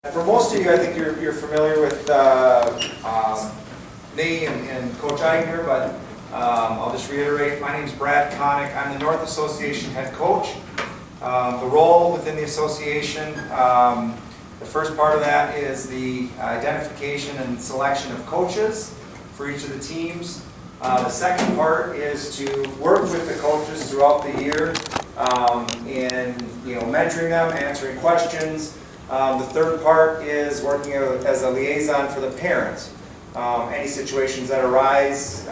For most of you, I think you're familiar with me and Coach Eigner, but I'll just reiterate, my name is Brad Connick. I'm the North Association head coach. The role within the association, the first part of that is the identification and selection of coaches for each of the teams. The second part is to work with the coaches throughout the year in mentoring them, answering questions. The third part is working as a liaison for the parents. Any situations that arise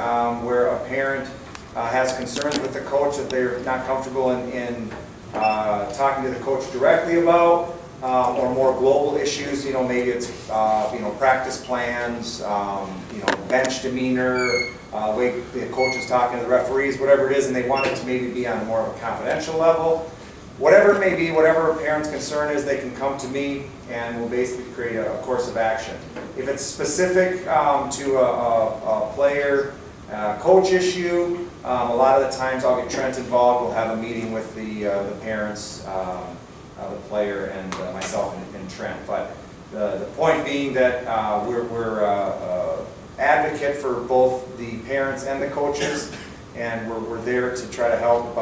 where a parent has concerns with the coach that they're not comfortable in talking to the coach directly about, or more global issues, maybe it's practice plans, bench demeanor, way the coach is talking to the referees, whatever it is, and they want it to maybe be on more of a confidential level. Whatever it may be, whatever a parent's concern is, they can come to me and we'll basically create a course of action. If it's specific to a player coach issue, a lot of the times I'll get Trent involved. We'll have a meeting with the parents, the player, and myself and Trent. But the point being that we're advocate for both the parents and the coaches. And we're there to try to help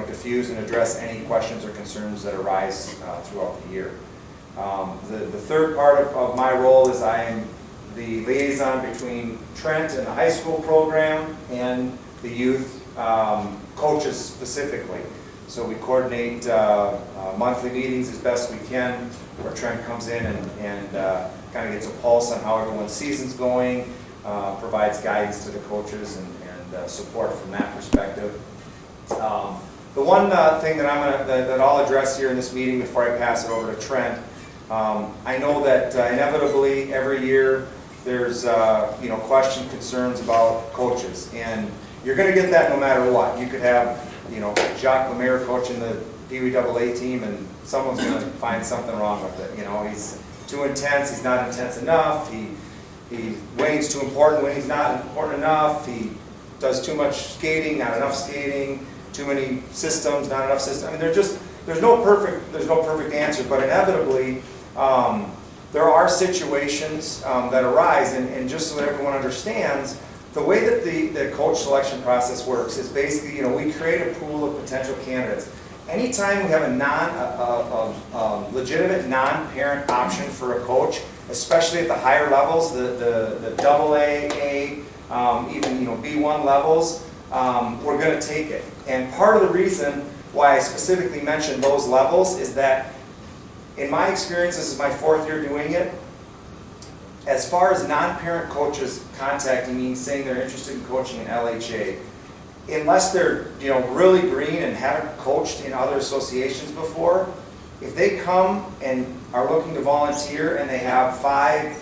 diffuse and address any questions or concerns that arise throughout the year. The third part of my role is I am the liaison between Trent and the high school program and the youth coaches specifically. So we coordinate monthly meetings as best we can, where Trent comes in and kind of gets a pulse on how everyone's season's going, provides guidance to the coaches and support from that perspective. The one thing that I'll address here in this meeting before I pass it over to Trent, I know that inevitably every year there's question, concerns about coaches, and you're going to get that no matter what. You could have Jacques Lemaire coaching the Pee Wee AA team, and someone's going to find something wrong with it. He's too intense. He's not intense enough. When he's too important, when he's not important enough. He does too much skating, not enough skating, too many systems, not enough systems. I mean, there's no perfect answer, but inevitably there are situations that arise, and just so that everyone understands, the way that the coach selection process works is basically, we create a pool of potential candidates. Anytime we have a legitimate non-parent option for a coach, especially at the higher levels, the AA, even B1 levels, we're going to take it. And part of the reason why I specifically mentioned those levels is that, in my experience, this is my fourth year doing it, as far as non-parent coaches contacting me saying they're interested in coaching in LHA, unless they're really green and haven't coached in other associations before, if they come and are looking to volunteer and they have 5,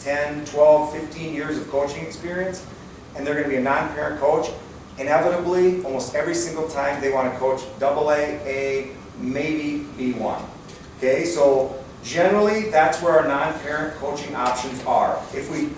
10, 12, 15 years of coaching experience, and they're going to be a non-parent coach, inevitably, almost every single time they want to coach AA, A, maybe B1. Okay, so generally that's where our non-parent coaching options are. If we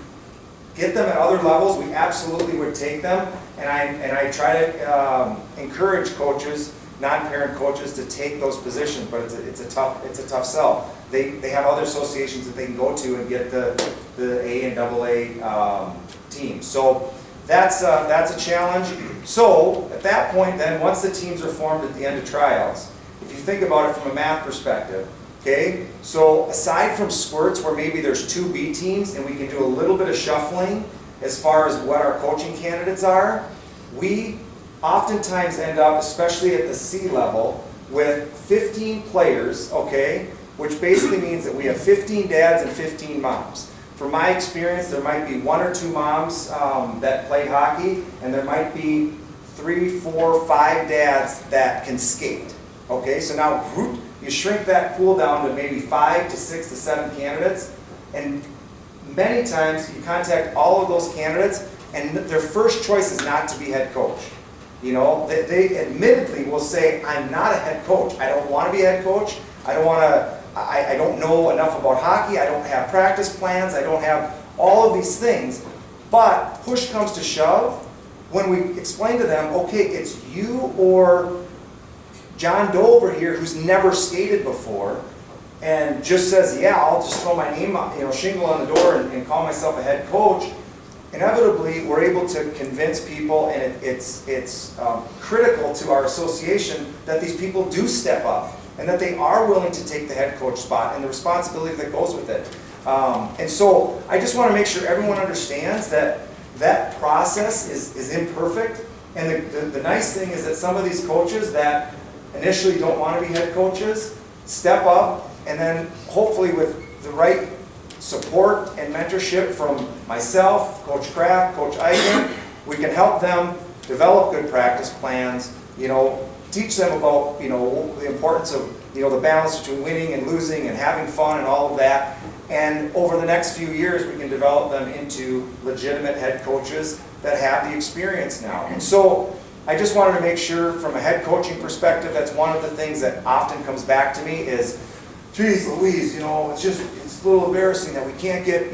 get them at other levels, we absolutely would take them, and I try to encourage coaches, non-parent coaches, to take those positions, but it's a tough sell. They have other associations that they can go to and get the A and AA teams. So that's a challenge. So at that point, then once the teams are formed at the end of tryouts, if you think about it from a math perspective, okay, so aside from squirts where maybe there's 2 B teams and we can do a little bit of shuffling as far as what our coaching candidates are, we oftentimes end up, especially at the C level, with 15 players, okay, which basically means that we have 15 dads and 15 moms. From my experience, there might be 1 or 2 moms that play hockey, and there might be 3, 4, 5 dads that can skate. Okay, so now you shrink that pool down to maybe 5 to 6 to 7 candidates, and many times you contact all of those candidates, and their first choice is not to be head coach. They admittedly will say, I'm not a head coach. I don't want to be a head coach. I don't know enough about hockey. I don't have practice plans. I don't have all of these things. But push comes to shove, when we explain to them, okay, it's you or John Doe over here who's never skated before, and just says, yeah, I'll just throw my name up, shingle on the door and call myself a head coach, inevitably we're able to convince people, and it's critical to our association that these people do step up and that they are willing to take the head coach spot and the responsibility that goes with it. And so I just want to make sure everyone understands that that process is imperfect. And the nice thing is that some of these coaches that initially don't want to be head coaches step up, and then hopefully with the right support and mentorship from myself, Coach Kraft, Coach Eichner, we can help them develop good practice plans, teach them about the importance of the balance between winning and losing and having fun and all of that. And over the next few years, we can develop them into legitimate head coaches that have the experience now. And so I just wanted to make sure from a head coaching perspective, that's one of the things that often comes back to me is, geez Louise, it's a little embarrassing that we can't get,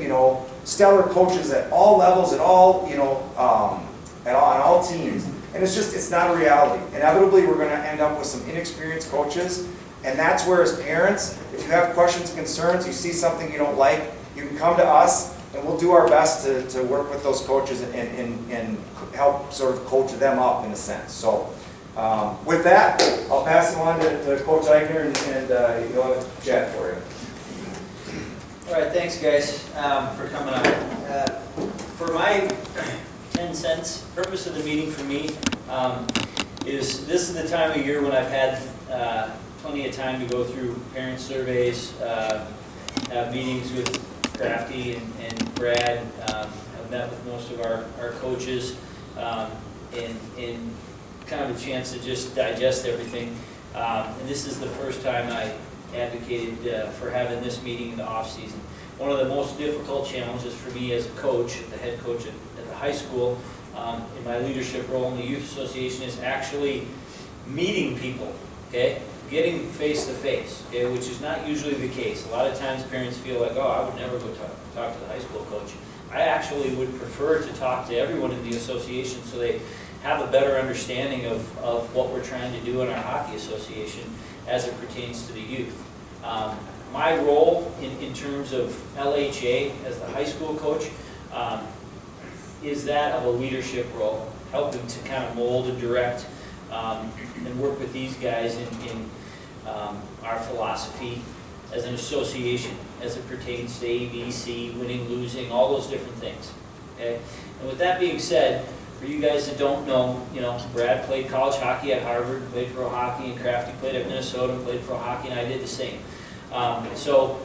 stellar coaches at all levels, at all, on all teams. And it's not a reality. Inevitably, we're going to end up with some inexperienced coaches. And that's where, as parents, if you have questions, concerns, you see something you don't like, you can come to us, and we'll do our best to work with those coaches and help sort of coach them up in a sense. So with that, I'll pass it on to Coach Eichner, and he'll have a chat for you. All right, thanks guys for coming up. For my 10 cents, purpose of the meeting for me is this is the time of year when I've had plenty of time to go through parent surveys, have meetings with Crafty and Brad. I've met with most of our coaches, and kind of a chance to just digest everything. And this is the first time I advocated for having this meeting in the off season. One of the most difficult challenges for me as a coach, the head coach at the high school, in my leadership role in the youth association, is actually meeting people, okay? Getting face to face, okay, which is not usually the case. A lot of times parents feel like, oh, I would never go talk to the high school coach. I actually would prefer to talk to everyone in the association so they have a better understanding of what we're trying to do in our hockey association as it pertains to the youth. My role in terms of LHA as the high school coach is that of a leadership role, helping to kind of mold and direct and work with these guys in our philosophy as an association as it pertains to ABC, winning, losing, all those different things. Okay? And with that being said, for you guys that don't know, Brad played college hockey at Harvard, played pro hockey, and Crafty played at Minnesota, played pro hockey, and I did the same. So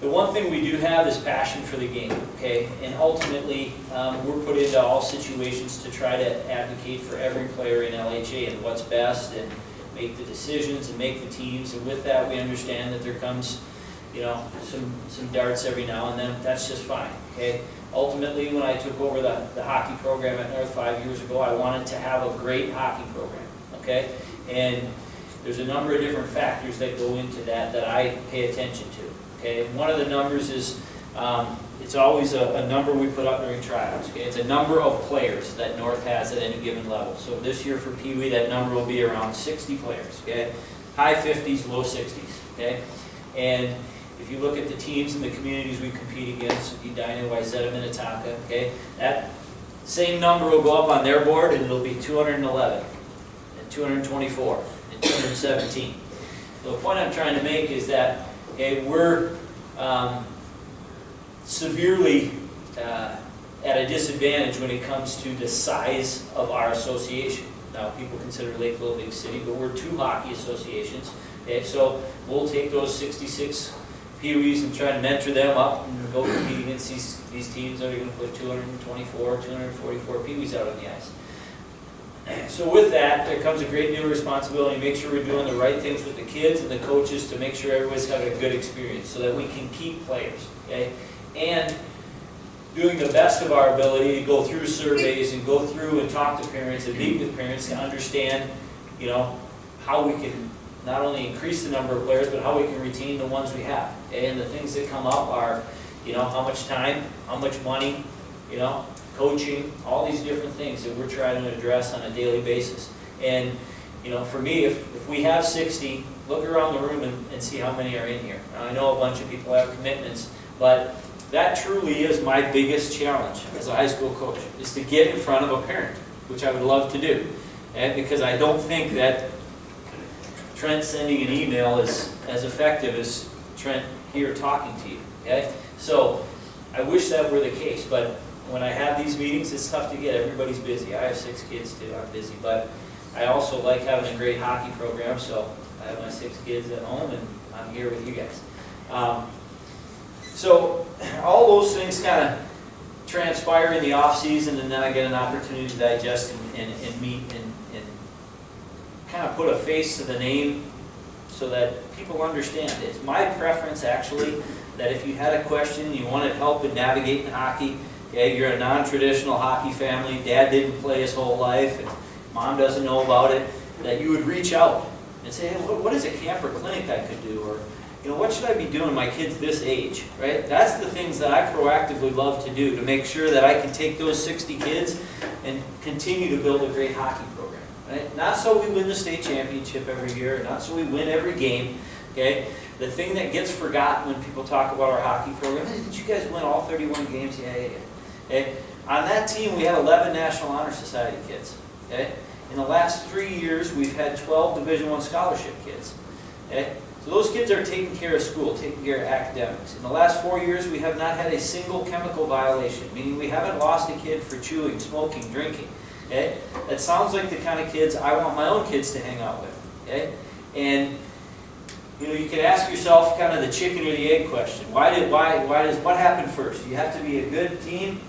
the one thing we do have is passion for the game, okay? And ultimately, we're put into all situations to try to advocate for every player in LHA and what's best and make the decisions and make the teams. And with that, we understand that there comes, some darts every now and then. That's just fine, okay? Ultimately, when I took over the hockey program at North 5 years ago, I wanted to have a great hockey program, okay? And there's a number of different factors that go into that I pay attention to. Okay, one of the numbers is, it's always a number we put up during tryouts. Okay, it's a number of players that North has at any given level. So this year for Pee Wee, that number will be around 60 players. Okay, high 50s, low 60s. Okay, and if you look at the teams and the communities we compete against, Edina, Wayzata, Minnetonka. Okay, that same number will go up on their board, and it'll be 211, and 224, and 217. So the point I'm trying to make is that, okay, we're severely at a disadvantage when it comes to the size of our association. Now, people consider Lakeville a big city, but we're two hockey associations. Okay, so we'll take those 66 Pee Wees and try to mentor them up and go compete against these teams that are going to put 224, 244 Pee Wees out on the ice. So with that, there comes a great deal of responsibility to make sure we're doing the right things with the kids and the coaches to make sure everybody's having a good experience so that we can keep players, okay? And doing the best of our ability to go through surveys and go through and talk to parents and meet with parents to understand, how we can not only increase the number of players, but how we can retain the ones we have. Okay? And the things that come up are, how much time, how much money, coaching, all these different things that we're trying to address on a daily basis. And, for me, if we have 60, look around the room and see how many are in here. Now, I know a bunch of people have commitments, but that truly is my biggest challenge as a high school coach, is to get in front of a parent, which I would love to do. And because I don't think that Trent sending an email is as effective as Trent here talking to you. Okay? So I wish that were the case, but when I have these meetings, it's tough to get. Everybody's busy. I have 6 kids too. I'm busy, but I also like having a great hockey program, so I have my 6 kids at home, and I'm here with you guys. So all those things kind of transpire in the off season, and then I get an opportunity to digest and meet and kind of put a face to the name so that people understand. It's my preference, actually, that if you had a question, you wanted help in navigating hockey, okay, you're a non-traditional hockey family, dad didn't play his whole life, and mom doesn't know about it, that you would reach out and say, hey, what is a camp or clinic I could do? Or, what should I be doing my kids this age, right? That's the things that I proactively love to do to make sure that I can take those 60 kids and continue to build a great hockey program, right? Not so we win the state championship every year, not so we win every game, okay? The thing that gets forgotten when people talk about our hockey program, hey, did you guys win all 31 games? Yeah. Okay? On that team, we had 11 National Honor Society kids, okay? In the last 3 years, we've had 12 Division I scholarship kids, okay? So those kids are taking care of school, taking care of academics. In the last 4 years, we have not had a single chemical violation, meaning we haven't lost a kid for chewing, smoking, drinking. Okay? That sounds like the kind of kids I want my own kids to hang out with. Okay? And you can ask yourself kind of the chicken or the egg question. What happened first? You have to be a good team,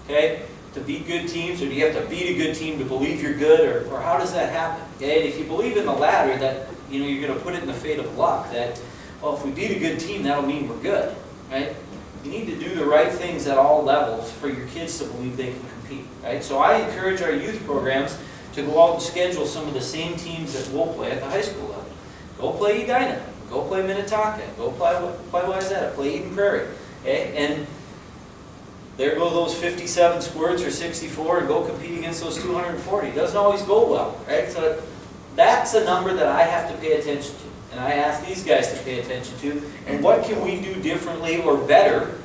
okay, to beat good teams, or do you have to beat a good team to believe you're good, or how does that happen? Okay? And if you believe in the latter, that you're going to put it in the fate of luck, that, well, if we beat a good team, that'll mean we're good, right? You need to do the right things at all levels for your kids to believe they can compete, right? So I encourage our youth programs to go out and schedule some of the same teams that we'll play at the high school level. Go play Edina, go play Minnetonka, go play Wayzata, play Eden Prairie, okay? And there go those 57 squirts or 64 and go compete against those 240. It doesn't always go well, right? So that's a number that I have to pay attention to, and I ask these guys to pay attention to. And what can we do differently or better,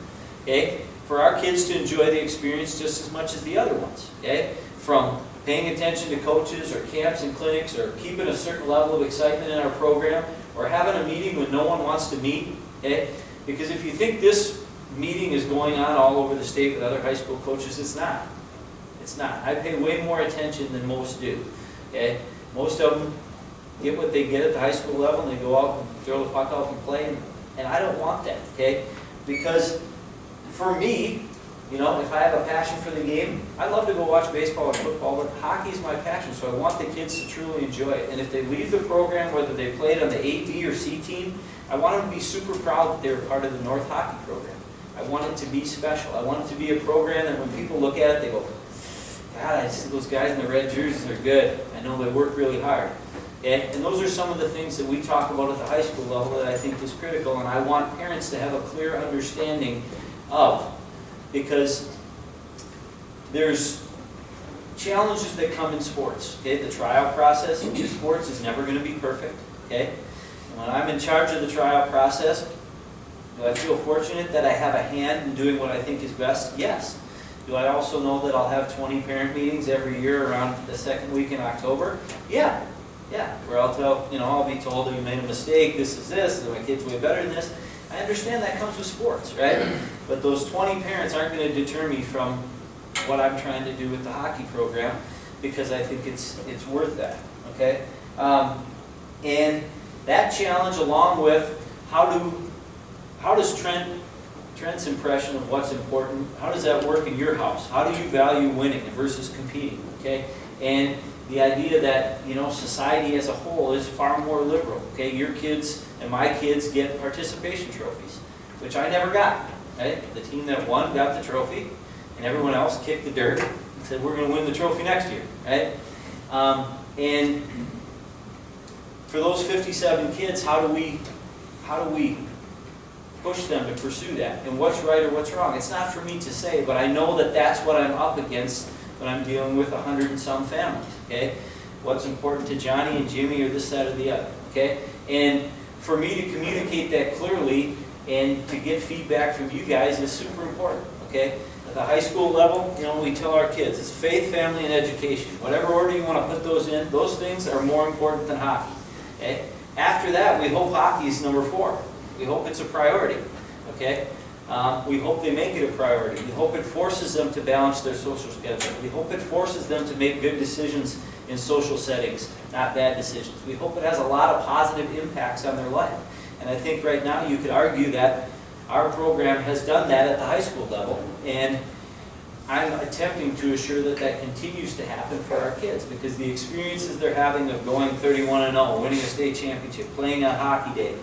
okay, for our kids to enjoy the experience just as much as the other ones, okay? From paying attention to coaches or camps and clinics, or keeping a certain level of excitement in our program, or having a meeting when no one wants to meet, okay? Because if you think this meeting is going on all over the state with other high school coaches, it's not. It's not. I pay way more attention than most do, okay? Most of them get what they get at the high school level, and they go out and throw the puck out and play, and I don't want that, okay? Because for me, if I have a passion for the game, I love to go watch baseball or football, but hockey is my passion, so I want the kids to truly enjoy it. And if they leave the program, whether they played on the A, B, or C team, I want them to be super proud that they were part of the North Hockey program. I want it to be special. I want it to be a program that when people look at it, they go, God, I see those guys in the red jerseys, they're good. I know they work really hard. And those are some of the things that we talk about at the high school level that I think is critical, and I want parents to have a clear understanding of. Because there's challenges that come in sports. Okay? The tryout process in sports is never going to be perfect. Okay? And when I'm in charge of the tryout process, do I feel fortunate that I have a hand in doing what I think is best? Yes. Do I also know that I'll have 20 parent meetings every year around the second week in October? Yeah. Where I'll be told that you made a mistake, this is this, that my kid's way better than this. I understand that comes with sports, right? But those 20 parents aren't going to deter me from what I'm trying to do with the hockey program, because I think it's worth that, okay? And that challenge, along with how does Trent's impression of what's important, how does that work in your house? How do you value winning versus competing, okay? And the idea that, society as a whole is far more liberal, okay? Your kids and my kids get participation trophies, which I never got, right? The team that won got the trophy, and everyone else kicked the dirt and said, we're going to win the trophy next year, right? And for those 57 kids, how do we push them to pursue that? And what's right or what's wrong? It's not for me to say, but I know that that's what I'm up against when I'm dealing with 100 and some families, okay? what's important to Johnny and Jimmy or this, that, or the other, okay? And for me to communicate that clearly and to get feedback from you guys is super important, okay? At the high school level, you know, we tell our kids, it's faith, family, and education. Whatever order you want to put those in, those things are more important than hockey, okay? After that, we hope hockey is number 4. We hope it's a priority, okay? We hope they make it a priority. We hope it forces them to balance their social schedule. We hope it forces them to make good decisions in social settings, not bad decisions. We hope it has a lot of positive impacts on their life. And I think right now you could argue that our program has done that at the high school level, and I'm attempting to assure that that continues to happen for our kids, because the experiences they're having of going 31-0, winning a state championship, playing on hockey day,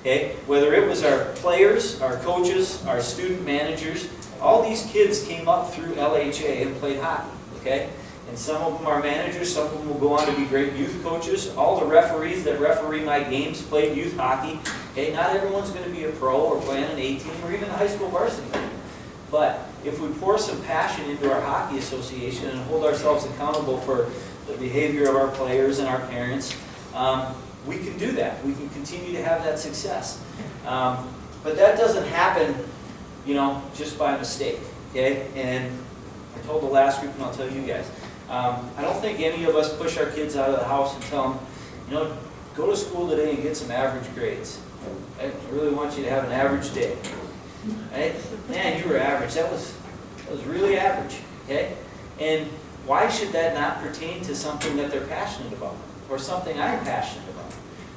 okay? Whether it was our players, our coaches, our student managers, all these kids came up through LHA and played hockey, okay? And some of them are managers, some of them will go on to be great youth coaches. All the referees that referee my games played youth hockey. Okay, not everyone's going to be a pro or play on an A team or even a high school varsity team. But if we pour some passion into our hockey association and hold ourselves accountable for the behavior of our players and our parents, we can do that. We can continue to have that success. But that doesn't happen, you know, just by mistake. Okay, and I told the last group, and I'll tell you guys. I don't think any of us push our kids out of the house and tell them, you know, go to school today and get some average grades. I really want you to have an average day. Right? Man, you were average. That was really average. Okay? And why should that not pertain to something that they're passionate about, or something I'm passionate about?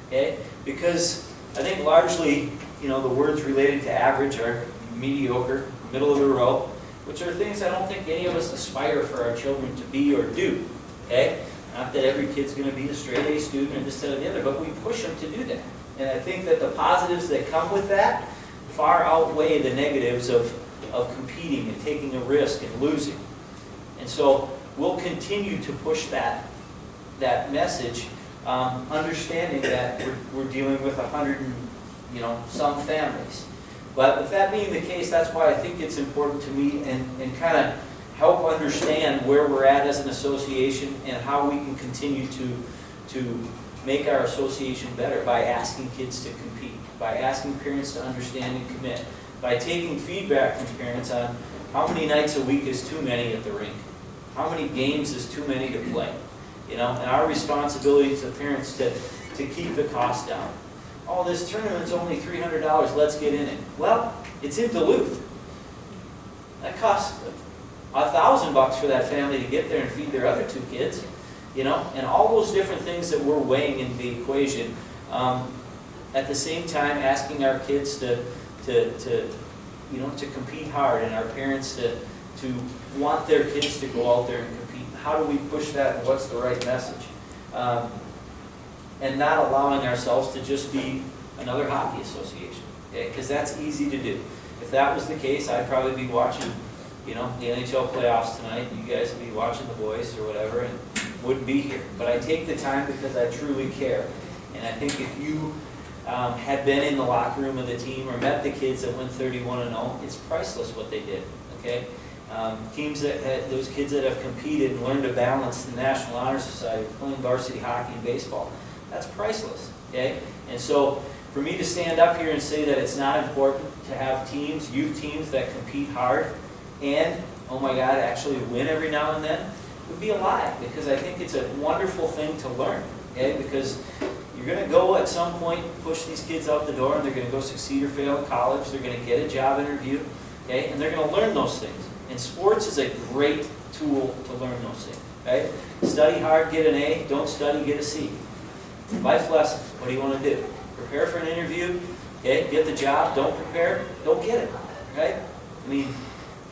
Okay? Because I think largely, you know, the words related to average are mediocre, middle of the row, which are things I don't think any of us aspire for our children to be or do, okay? Not that every kid's going to be a straight A student or this, that, or the other, but we push them to do that. And I think that the positives that come with that far outweigh the negatives of competing and taking a risk and losing. And so we'll continue to push that message, understanding that we're dealing with 100 and, you know, some families. But with that being the case, that's why I think it's important to me and kind of help understand where we're at as an association and how we can continue to make our association better by asking kids to compete, by asking parents to understand and commit, by taking feedback from parents on how many nights a week is too many at the rink, how many games is too many to play, you know, and our responsibility to parents to keep the cost down. Oh, this tournament's only $300, let's get in it. Well, it's in Duluth. That costs $1,000 for that family to get there and feed their other 2 kids, you know, and all those different things that we're weighing in the equation. At the same time, asking our kids to you know, to compete hard, and our parents to want their kids to go out there and compete. How do we push that, and what's the right message? And not allowing ourselves to just be another hockey association, okay? Because that's easy to do. If that was the case, I'd probably be watching, you know, the NHL playoffs tonight. You guys would be watching The Voice or whatever, and wouldn't be here. But I take the time because I truly care. And I think if you had been in the locker room of the team or met the kids that went 31-0, it's priceless what they did, okay? Teams those kids that have competed and learned to balance the National Honor Society, playing varsity hockey and baseball, that's priceless, okay? And so for me to stand up here and say that it's not important to have teams, youth teams that compete hard and, oh my God, actually win every now and then, would be a lie, because I think it's a wonderful thing to learn, okay? Because you're going to go at some point, push these kids out the door, and they're going to go succeed or fail in college, they're going to get a job interview, okay? And they're going to learn those things. And sports is a great tool to learn those things, okay? Study hard, get an A, don't study, get a C. Life lessons, what do you want to do? Prepare for an interview, okay? Get the job, don't prepare, don't get it, right? I mean,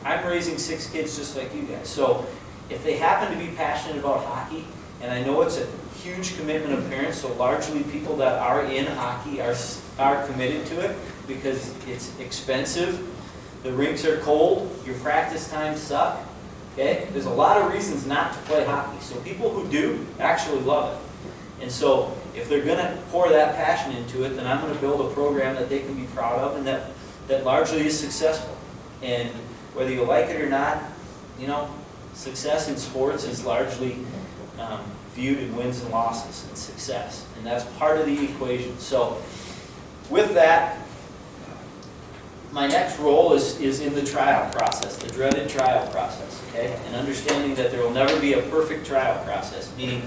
I'm raising 6 kids just like you guys. So if they happen to be passionate about hockey, and I know it's a huge commitment of parents, so largely people that are in hockey are committed to it because it's expensive, the rinks are cold, your practice times suck, okay? There's a lot of reasons not to play hockey. So people who do actually love it. And so if they're going to pour that passion into it, then I'm going to build a program that they can be proud of and that largely is successful. And whether you like it or not, you know, success in sports is largely viewed in wins and losses and success. And that's part of the equation. So with that, my next role is in the trial process, the dreaded trial process, okay? And understanding that there will never be a perfect trial process, meaning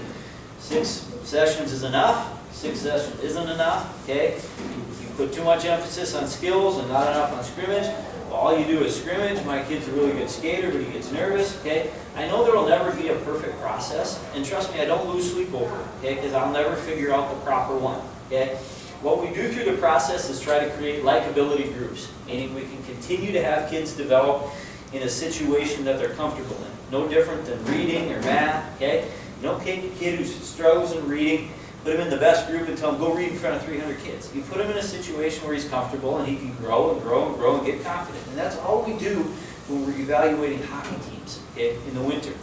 6 sessions is enough, 6 sessions isn't enough, okay? You put too much emphasis on skills and not enough on scrimmage. Well, all you do is scrimmage. My kid's a really good skater, but he gets nervous, okay? I know there will never be a perfect process, and trust me, I don't lose sleep over it, okay? Because I'll never figure out the proper one, okay? What we do through the process is try to create likability groups, meaning we can continue to have kids develop in a situation that they're comfortable in. No different than reading or math, okay? You don't take a kid who struggles in reading, put him in the best group and tell him, go read in front of 300 kids. You put him in a situation where he's comfortable and he can grow and grow and grow and get confident. And that's all we do when we're evaluating hockey teams, okay, in the winter.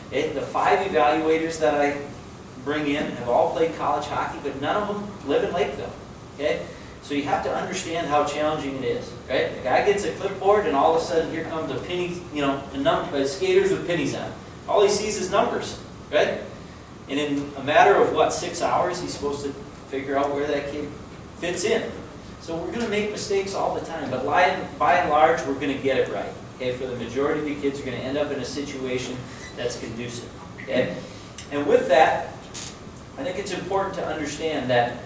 Okay? The 5 evaluators that I bring in have all played college hockey, but none of them live in Lakeville. Okay? So you have to understand how challenging it is, right? The guy gets a clipboard and all of a sudden here comes a penny, skaters with pennies on. All he sees is numbers, right? And in a matter of, 6 hours, he's supposed to figure out where that kid fits in. So we're going to make mistakes all the time, but by and large, we're going to get it right. Okay? For the majority of the kids are going to end up in a situation that's conducive. Okay? And with that, I think it's important to understand that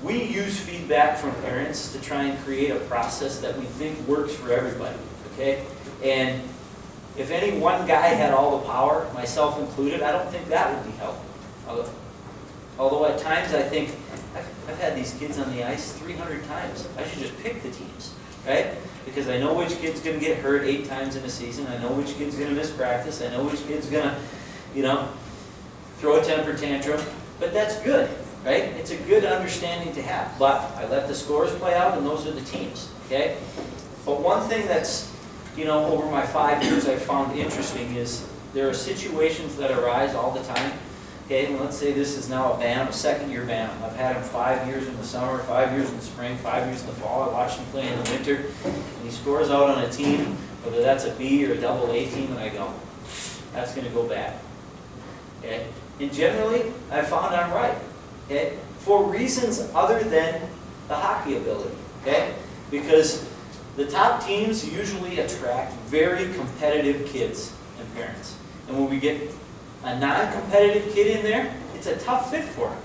we use feedback from parents to try and create a process that we think works for everybody, okay? And if any one guy had all the power, myself included, I don't think that would be helpful. Although at times I think, I've had these kids on the ice 300 times. I should just pick the teams, right? Because I know which kid's going to get hurt 8 times in a season. I know which kid's going to miss practice. I know which kid's going to, throw a temper tantrum. But that's good. Right? It's a good understanding to have, but I let the scores play out, and those are the teams, okay? But one thing that's, over my 5 years I've found interesting is there are situations that arise all the time, okay? And let's say this is now a Bantam, a second-year Bantam. I've had him 5 years in the summer, 5 years in the spring, 5 years in the fall. I watched him play in the winter, and he scores out on a team, whether that's a B or a double A team, and I go, that's going to go bad, okay? And generally, I found I'm right. Okay? For reasons other than the hockey ability, okay? Because the top teams usually attract very competitive kids and parents. And when we get a non-competitive kid in there, it's a tough fit for him.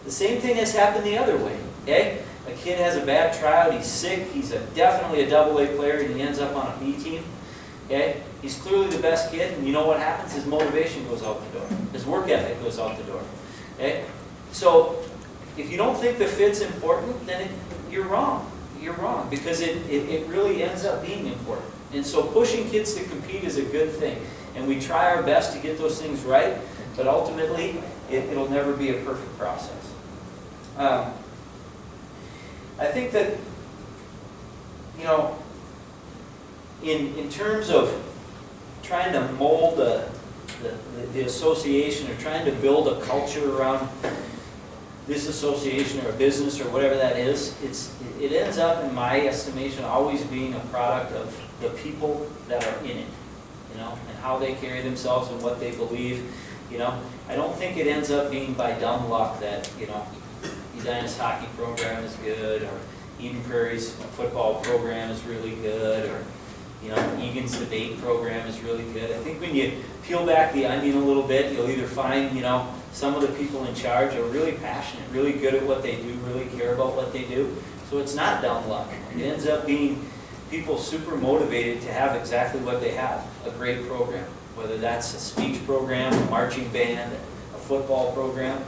The same thing has happened the other way, okay? A kid has a bad tryout, he's sick, he's definitely a double-A player, and he ends up on a B team, okay? He's clearly the best kid, and you know what happens? His motivation goes out the door. His work ethic goes out the door, okay? So if you don't think the fit's important, then you're wrong. You're wrong, because it really ends up being important. And so pushing kids to compete is a good thing. And we try our best to get those things right, but ultimately, it'll never be a perfect process. I think that, in terms of trying to mold the association or trying to build a culture around this association or a business or whatever that is, it ends up, in my estimation, always being a product of the people that are in it, and how they carry themselves and what they believe. I don't think it ends up being by dumb luck that, Edina's hockey program is good, or Eden Prairie's football program is really good, or Egan's debate program is really good. I think when you peel back the onion a little bit, you'll either find, some of the people in charge are really passionate, really good at what they do, really care about what they do. So it's not dumb luck. It ends up being people super motivated to have exactly what they have, a great program. Whether that's a speech program, a marching band, a football program,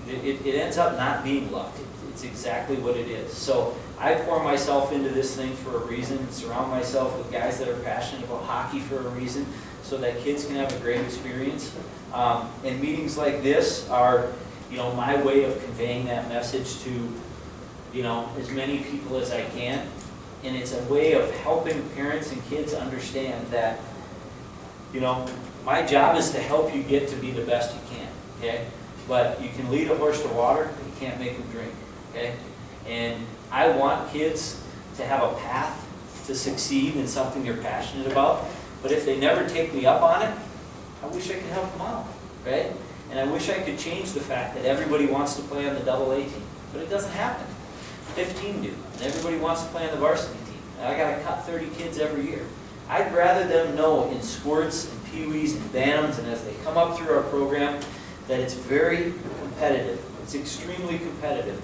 it ends up not being luck. It's exactly what it is. So I pour myself into this thing for a reason, surround myself with guys that are passionate about hockey for a reason, so that kids can have a great experience. And meetings like this are, my way of conveying that message to, as many people as I can. And it's a way of helping parents and kids understand that, my job is to help you get to be the best you can, okay? But you can lead a horse to water, but you can't make him drink, okay? And I want kids to have a path to succeed in something they're passionate about. But if they never take me up on it, I wish I could help them out, right? And I wish I could change the fact that everybody wants to play on the AA team, but it doesn't happen. 15 do, and everybody wants to play on the varsity team. And I got to cut 30 kids every year. I'd rather them know in squirts and peewees and bantams and as they come up through our program that it's very competitive. It's extremely competitive,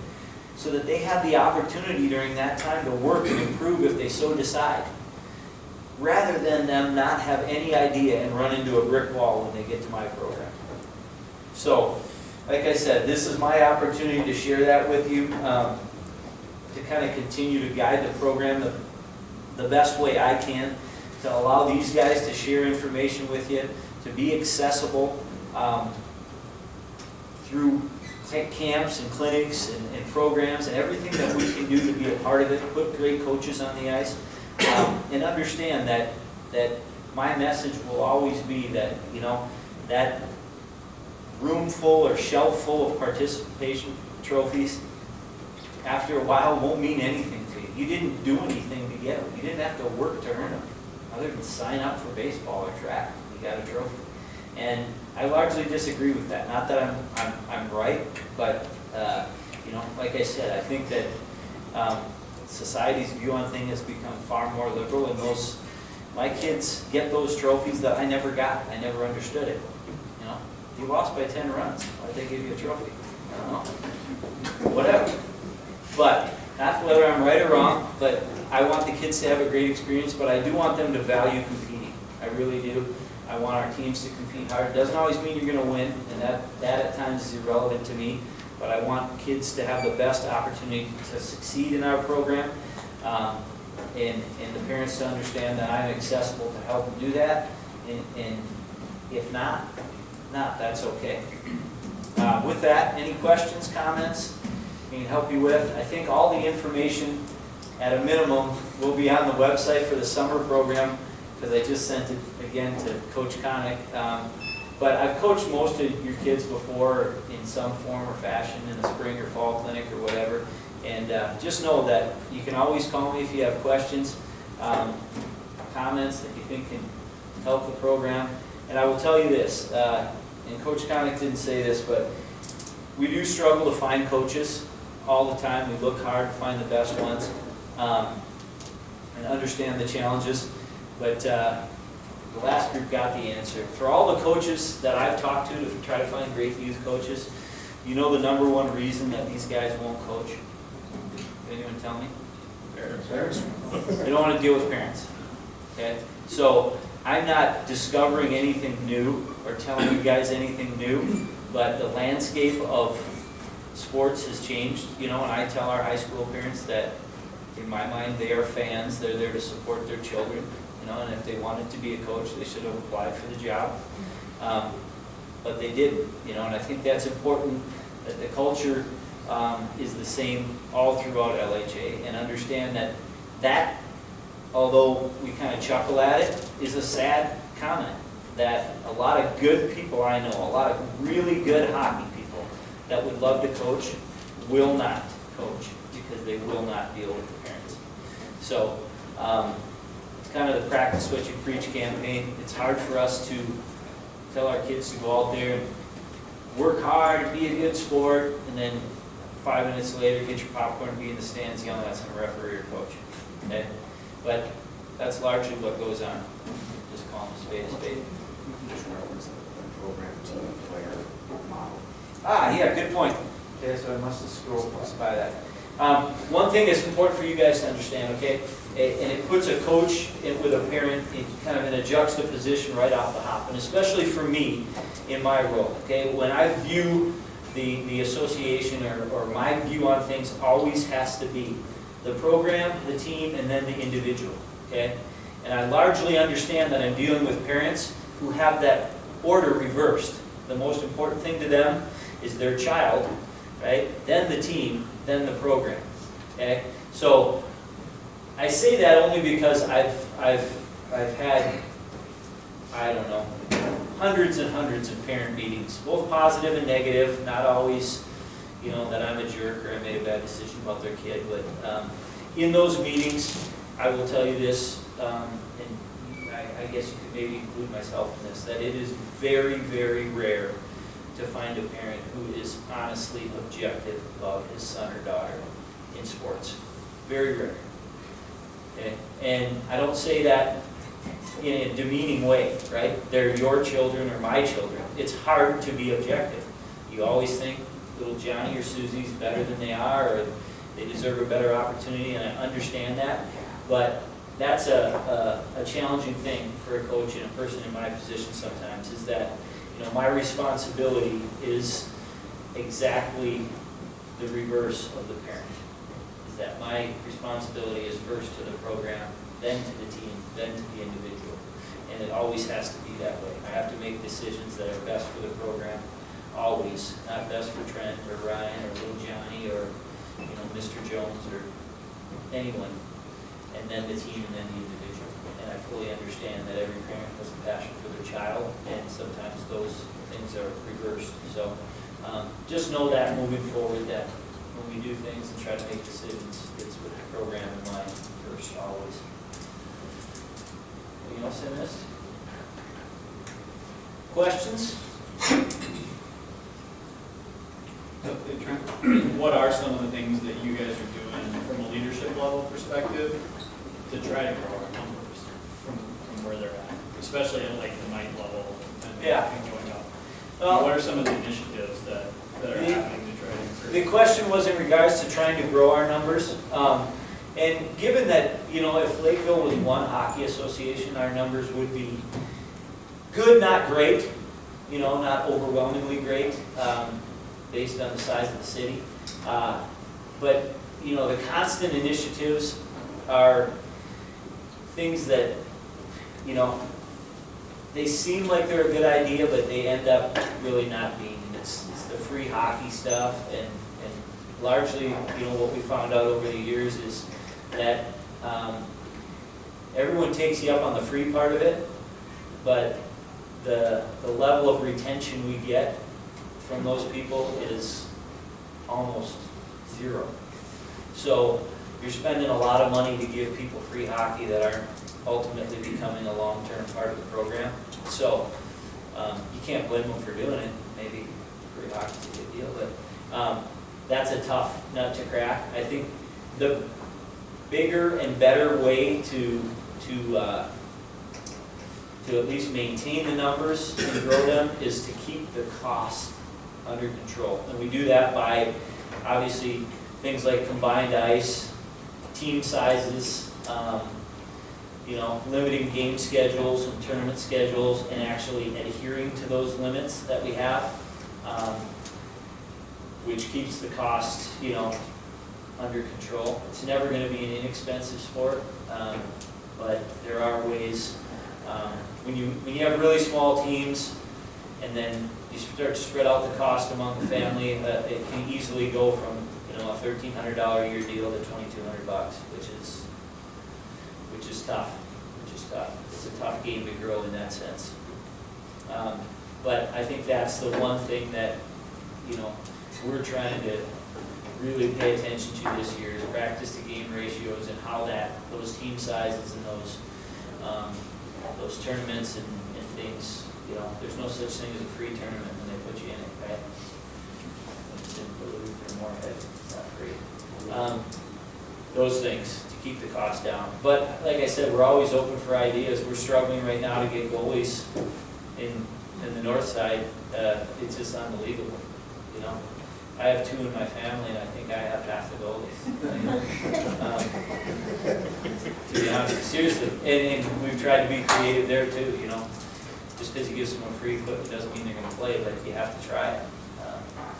so that they have the opportunity during that time to work and improve if they so decide, rather than them not have any idea and run into a brick wall when they get to my program. So, like I said, this is my opportunity to share that with you, to kind of continue to guide the program the best way I can, to allow these guys to share information with you, to be accessible through camps and clinics and programs and everything that we can do to be a part of it, put great coaches on the ice, and understand that my message will always be that, you know, that room full or shelf full of participation trophies, after a while won't mean anything to you. You didn't do anything to get them. You didn't have to work to earn them, other than sign up for baseball or track. You got a trophy. And I largely disagree with that. Not that I'm right, but you know, like I said, I think that society's view on things has become far more liberal, and my kids get those trophies that I never got. I never understood it. You know, you lost by 10 runs. Why'd they give you a trophy? I don't know. Whatever. But not whether I'm right or wrong, but I want the kids to have a great experience, but I do want them to value competing. I really do. I want our teams to compete hard. It doesn't always mean you're going to win, and that at times is irrelevant to me, but I want kids to have the best opportunity to succeed in our program, and the parents to understand that I'm accessible to help them do that, and if not, that's okay. With that, any questions, comments I can help you with? I think all the information, at a minimum, will be on the website for the summer program, because I just sent it again to Coach Connick. But I've coached most of your kids before in some form or fashion in the spring or fall clinic or whatever. And just know that you can always call me if you have questions, comments that you think can help the program. And I will tell you this, and Coach Connick didn't say this, but we do struggle to find coaches all the time. We look hard to find the best ones, and understand the challenges. But the last group got the answer. For all the coaches that I've talked to try to find great youth coaches, you know the number one reason that these guys won't coach? Can anyone tell me? Parents. They don't want to deal with parents. Okay? So I'm not discovering anything new or telling you guys anything new, but the landscape of sports has changed, you know, and I tell our high school parents that in my mind they are fans, they're there to support their children, you know, and if they wanted to be a coach, they should have applied for the job, but they didn't, you know, and I think that's important, that the culture is the same all throughout LHA, and understand that although we kind of chuckle at it, is a sad comment, that a lot of good people I know, a lot of really good hockey people that would love to coach will not coach because they will not deal with the parents. So it's kind of the practice what you preach campaign. It's hard for us to tell our kids to go out there and work hard, be a good sport, and then 5 minutes later get your popcorn and be in the stands yelling at some referee or coach. Okay? But that's largely what goes on. Just call them a spade a spade. You can just reference the program team player model. Yeah, good point. Okay, so I must have scrolled by that. One thing that's important for you guys to understand, okay, and it puts a coach with a parent in kind of in a juxtaposition right off the hop, and especially for me in my role, okay, when I view the association or my view on things always has to be the program, the team, and then the individual, okay? And I largely understand that I'm dealing with parents who have that order reversed. The most important thing to them is their child, right? Then the team, then the program, okay? So I say that only because I've had, I don't know, hundreds and hundreds of parent meetings, both positive and negative, not always, you know, that I'm a jerk or I made a bad decision about their kid, but in those meetings, I will tell you this, and I guess you could maybe include myself in this, that it is very, very rare to find a parent who is honestly objective about his son or daughter in sports. Very rare. Okay? And I don't say that in a demeaning way, right? They're your children or my children. It's hard to be objective. You always think little Johnny or Susie's better than they are, or they deserve a better opportunity, and I understand that. But that's a challenging thing for a coach and a person in my position sometimes, is that, you know, my responsibility is exactly the reverse of the parent. Is that my responsibility is first to the program, then to the team, then to the individual. And it always has to be that way. I have to make decisions that are best for the program, always. Not best for Trent or Ryan or little Johnny or, you know, Mr. Jones or anyone. And then the team and then the individual. And I fully understand that every parent has a passion for their child, and sometimes those things are reversed. So just know that moving forward, that when we do things and try to make decisions, it's with the program in mind first, always. Anything else I missed? Questions? What are some of the things that you guys are doing from a leadership level perspective to try to grow our numbers from where they're at, especially at like the ninth level and going up? What are some of the initiatives that are happening to try to improve? The question was in regards to trying to grow our numbers. And given that, you know, if Lakeville was one hockey association, our numbers would be good, not great, you know, not overwhelmingly great, based on the size of the city. But, you know, the constant initiatives are things that, you know, they seem like they're a good idea, but they end up really not being. It's the free hockey stuff, and largely, you know, what we found out over the years is that everyone takes you up on the free part of it, but the level of retention we get from those people is almost zero. So you're spending a lot of money to give people free hockey that aren't ultimately becoming a long-term part of the program. So you can't blame them for doing it. Maybe free hockey's a good deal, but that's a tough nut to crack. I think the bigger and better way to at least maintain the numbers and grow them is to keep the cost under control. And we do that by, obviously, things like combined ice, team sizes, you know, limiting game schedules and tournament schedules, and actually adhering to those limits that we have, which keeps the cost, you know, under control. It's never going to be an inexpensive sport, but there are ways. When you have really small teams, and then you start to spread out the cost among the family, it can easily go from, you know, a $1,300 a year deal to $2,200, which is tough. It's a tough game to grow in that sense. But I think that's the one thing that, you know, we're trying to really pay attention to this year, is practice to game ratios and how those team sizes and those tournaments and things, you know, there's no such thing as a free tournament when they put you in it, right? They're more ahead, it's not free. Those things to keep the cost down. But like I said, we're always open for ideas. We're struggling right now to get goalies in the north side. It's just unbelievable, you know. I have 2 in my family, and I think I have half the goalies. To be honest, seriously. And we've tried to be creative there too, you know. Just because you give someone free equipment doesn't mean they're going to play, but you have to try it.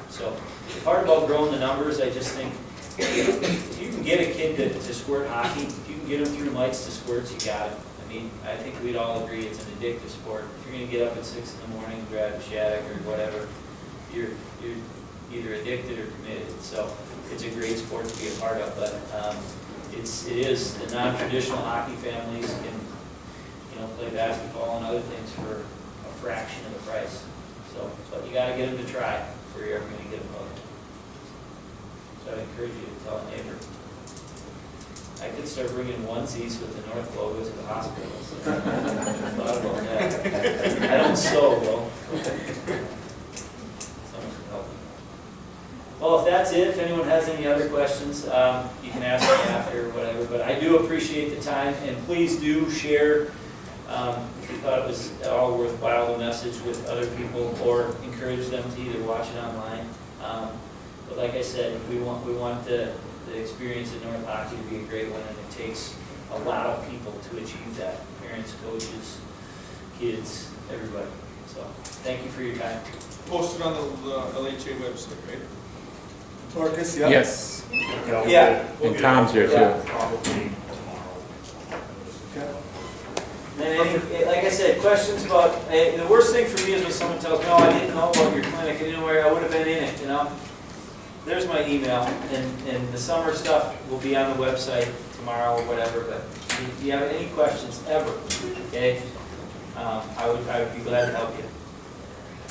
So the part about growing the numbers, I just think, if you can get a kid to squirt hockey, if you can get them through mites to squirts, you got it. I mean, I think we'd all agree it's an addictive sport. If you're going to get up at 6 in the morning and grab a Shattuck or whatever, you're either addicted or committed. So it's a great sport to be a part of, but it is the non-traditional hockey families can, you know, play basketball and other things for a fraction of the price. So, but you got to get them to try before you're ever going to get them hooked. So I encourage you to tell a neighbor. I could start bringing onesies with the North logo to the hospitals. I thought about that. I don't sew, though. it. If anyone has any other questions, you can ask me after or whatever. But I do appreciate the time, and please do share if you thought it was at all worthwhile, the message with other people, or encourage them to either watch it online. But like I said, we want the experience at North Hockey to be a great one, and it takes a lot of people to achieve that. Parents, coaches, kids, everybody. So thank you for your time. Posted on the LHA website, right? Marcus, Yes, Yeah. and Tom's here Yeah. too. Probably tomorrow. And then, like I said, questions about, the worst thing for me is when someone tells me, oh, I didn't know about your clinic, I didn't know where I would have been in it, you know? There's my email, and the summer stuff will be on the website tomorrow or whatever, but if you have any questions ever, okay, I would be glad to help you.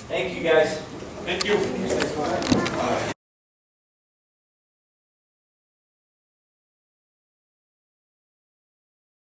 Thank you, guys. Thank you.